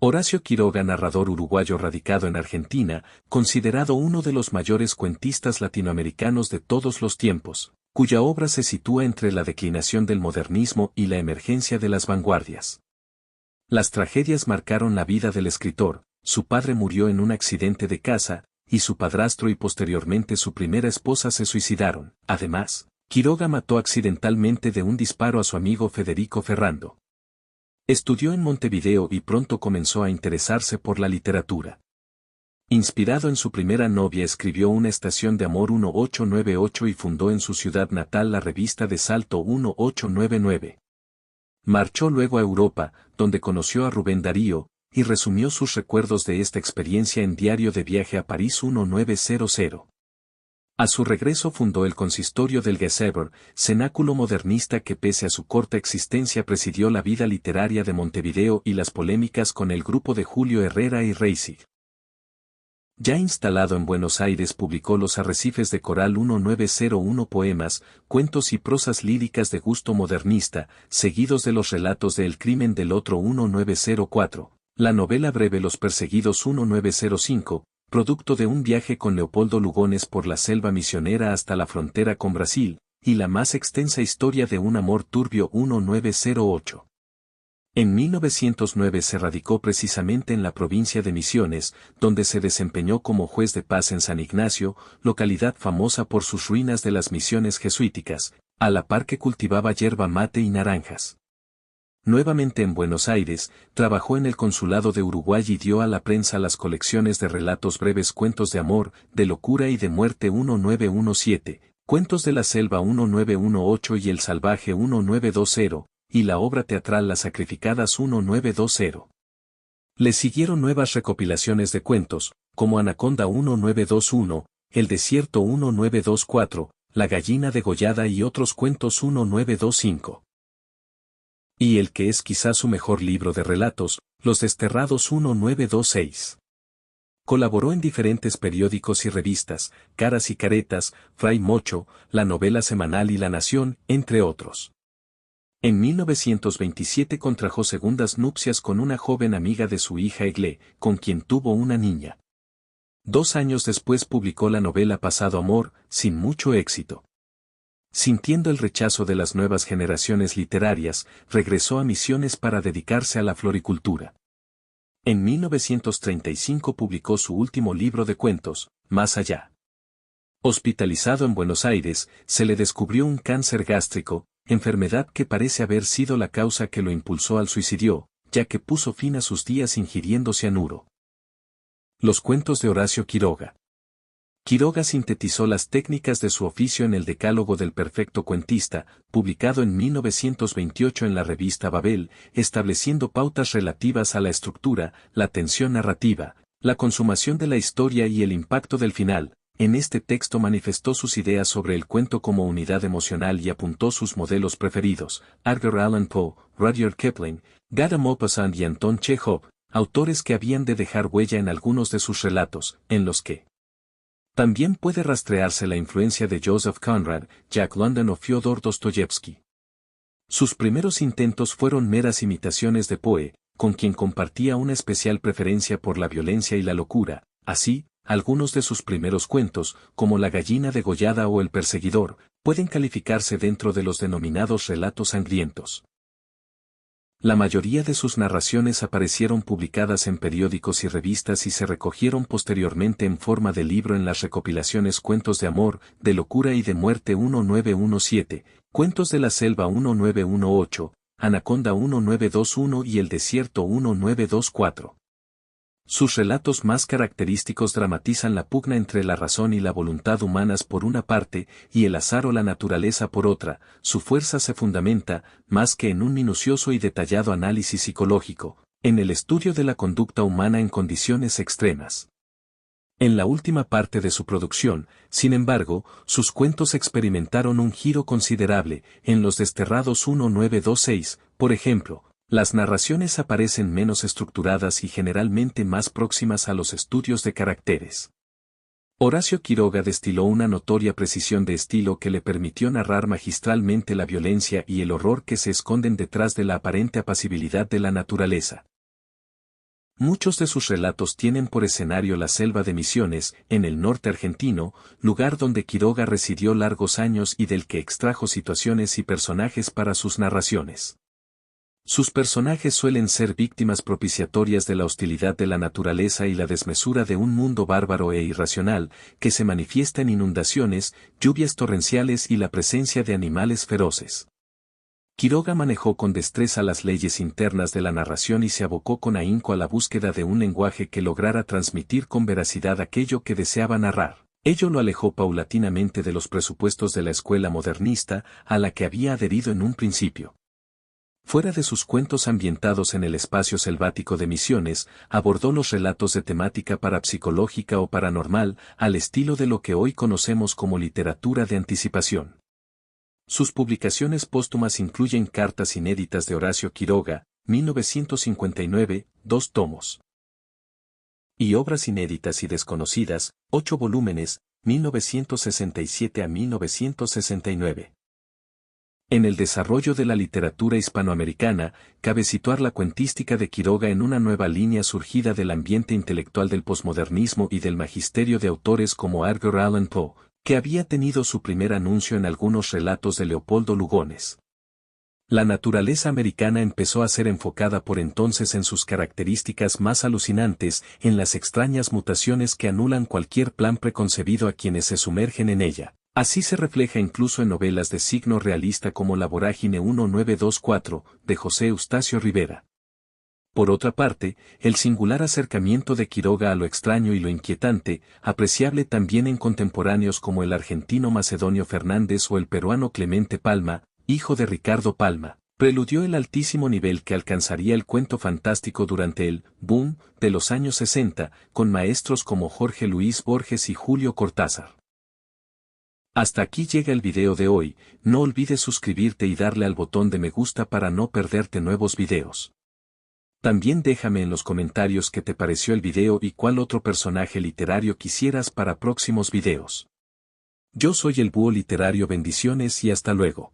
Horacio Quiroga, narrador uruguayo radicado en Argentina, considerado uno de los mayores cuentistas latinoamericanos de todos los tiempos, cuya obra se sitúa entre la declinación del modernismo y la emergencia de las vanguardias. Las tragedias marcaron la vida del escritor. Su padre murió en un accidente de casa, y su padrastro y posteriormente su primera esposa se suicidaron. Además, Quiroga mató accidentalmente de un disparo a su amigo Federico Ferrando. Estudió en Montevideo y pronto comenzó a interesarse por la literatura. Inspirado en su primera novia, escribió Una estación de amor 1898 y fundó en su ciudad natal la revista de Salto 1899. Marchó luego a Europa, donde conoció a Rubén Darío, y resumió sus recuerdos de esta experiencia en Diario de Viaje a París 1900. A su regreso fundó el Consistorio del Geseber, cenáculo modernista que pese a su corta existencia presidió la vida literaria de Montevideo y las polémicas con el grupo de Julio Herrera y Reisig. Ya instalado en Buenos Aires, publicó Los Arrecifes de Coral 1901, poemas, cuentos y prosas líricas de gusto modernista, seguidos de los relatos de El crimen del otro 1904, la novela breve Los perseguidos 1905, producto de un viaje con Leopoldo Lugones por la selva misionera hasta la frontera con Brasil, y la más extensa historia de un amor turbio 1908. En 1909 se radicó precisamente en la provincia de Misiones, donde se desempeñó como juez de paz en San Ignacio, localidad famosa por sus ruinas de las misiones jesuíticas, a la par que cultivaba yerba mate y naranjas. Nuevamente en Buenos Aires, trabajó en el Consulado de Uruguay y dio a la prensa las colecciones de relatos breves Cuentos de amor, de locura y de muerte 1917, Cuentos de la selva 1918 y El salvaje 1920, y la obra teatral Las sacrificadas 1920. Le siguieron nuevas recopilaciones de cuentos, como Anaconda 1921, El desierto 1924, La gallina degollada y otros cuentos 1925. Y el que es quizá su mejor libro de relatos, Los desterrados 1926. Colaboró en diferentes periódicos y revistas, Caras y Caretas, Fray Mocho, La Novela Semanal y La Nación, entre otros. En 1927 contrajo segundas nupcias con una joven amiga de su hija Egle, con quien tuvo una niña. 2 años después publicó la novela Pasado Amor, sin mucho éxito. Sintiendo el rechazo de las nuevas generaciones literarias, regresó a Misiones para dedicarse a la floricultura. En 1935 publicó su último libro de cuentos, Más allá. Hospitalizado en Buenos Aires, se le descubrió un cáncer gástrico, enfermedad que parece haber sido la causa que lo impulsó al suicidio, ya que puso fin a sus días ingiriendo cianuro. Los cuentos de Horacio Quiroga. Quiroga sintetizó las técnicas de su oficio en el Decálogo del Perfecto Cuentista, publicado en 1928 en la revista Babel, estableciendo pautas relativas a la estructura, la tensión narrativa, la consumación de la historia y el impacto del final. En este texto manifestó sus ideas sobre el cuento como unidad emocional y apuntó sus modelos preferidos, Edgar Allan Poe, Rudyard Kipling, Guy de Maupassant y Anton Chekhov, autores que habían de dejar huella en algunos de sus relatos, en los que también puede rastrearse la influencia de Joseph Conrad, Jack London o Fyodor Dostoyevsky. Sus primeros intentos fueron meras imitaciones de Poe, con quien compartía una especial preferencia por la violencia y la locura. Así, algunos de sus primeros cuentos, como La gallina degollada o El perseguidor, pueden calificarse dentro de los denominados relatos sangrientos. La mayoría de sus narraciones aparecieron publicadas en periódicos y revistas y se recogieron posteriormente en forma de libro en las recopilaciones Cuentos de amor, de locura y de muerte 1917, Cuentos de la selva 1918, Anaconda 1921 y El desierto 1924. Sus relatos más característicos dramatizan la pugna entre la razón y la voluntad humanas por una parte y el azar o la naturaleza por otra. Su fuerza se fundamenta, más que en un minucioso y detallado análisis psicológico, en el estudio de la conducta humana en condiciones extremas. En la última parte de su producción, sin embargo, sus cuentos experimentaron un giro considerable. En Los desterrados 1926, por ejemplo, las narraciones aparecen menos estructuradas y generalmente más próximas a los estudios de caracteres. Horacio Quiroga destiló una notoria precisión de estilo que le permitió narrar magistralmente la violencia y el horror que se esconden detrás de la aparente apacibilidad de la naturaleza. Muchos de sus relatos tienen por escenario la selva de Misiones, en el norte argentino, lugar donde Quiroga residió largos años y del que extrajo situaciones y personajes para sus narraciones. Sus personajes suelen ser víctimas propiciatorias de la hostilidad de la naturaleza y la desmesura de un mundo bárbaro e irracional, que se manifiesta en inundaciones, lluvias torrenciales y la presencia de animales feroces. Quiroga manejó con destreza las leyes internas de la narración y se abocó con ahínco a la búsqueda de un lenguaje que lograra transmitir con veracidad aquello que deseaba narrar. Ello lo alejó paulatinamente de los presupuestos de la escuela modernista, a la que había adherido en un principio. Fuera de sus cuentos ambientados en el espacio selvático de Misiones, abordó los relatos de temática parapsicológica o paranormal, al estilo de lo que hoy conocemos como literatura de anticipación. Sus publicaciones póstumas incluyen Cartas inéditas de Horacio Quiroga, 1959, 2 tomos. Y Obras inéditas y desconocidas, 8 volúmenes, 1967 a 1969. En el desarrollo de la literatura hispanoamericana, cabe situar la cuentística de Quiroga en una nueva línea surgida del ambiente intelectual del posmodernismo y del magisterio de autores como Edgar Allan Poe, que había tenido su primer anuncio en algunos relatos de Leopoldo Lugones. La naturaleza americana empezó a ser enfocada por entonces en sus características más alucinantes, en las extrañas mutaciones que anulan cualquier plan preconcebido a quienes se sumergen en ella. Así se refleja incluso en novelas de signo realista como La Vorágine 1924, de José Eustacio Rivera. Por otra parte, el singular acercamiento de Quiroga a lo extraño y lo inquietante, apreciable también en contemporáneos como el argentino Macedonio Fernández o el peruano Clemente Palma, hijo de Ricardo Palma, preludió el altísimo nivel que alcanzaría el cuento fantástico durante el boom de los años 60, con maestros como Jorge Luis Borges y Julio Cortázar. Hasta aquí llega el video de hoy, no olvides suscribirte y darle al botón de me gusta para no perderte nuevos videos. También déjame en los comentarios qué te pareció el video y cuál otro personaje literario quisieras para próximos videos. Yo soy el Búho Literario, bendiciones y hasta luego.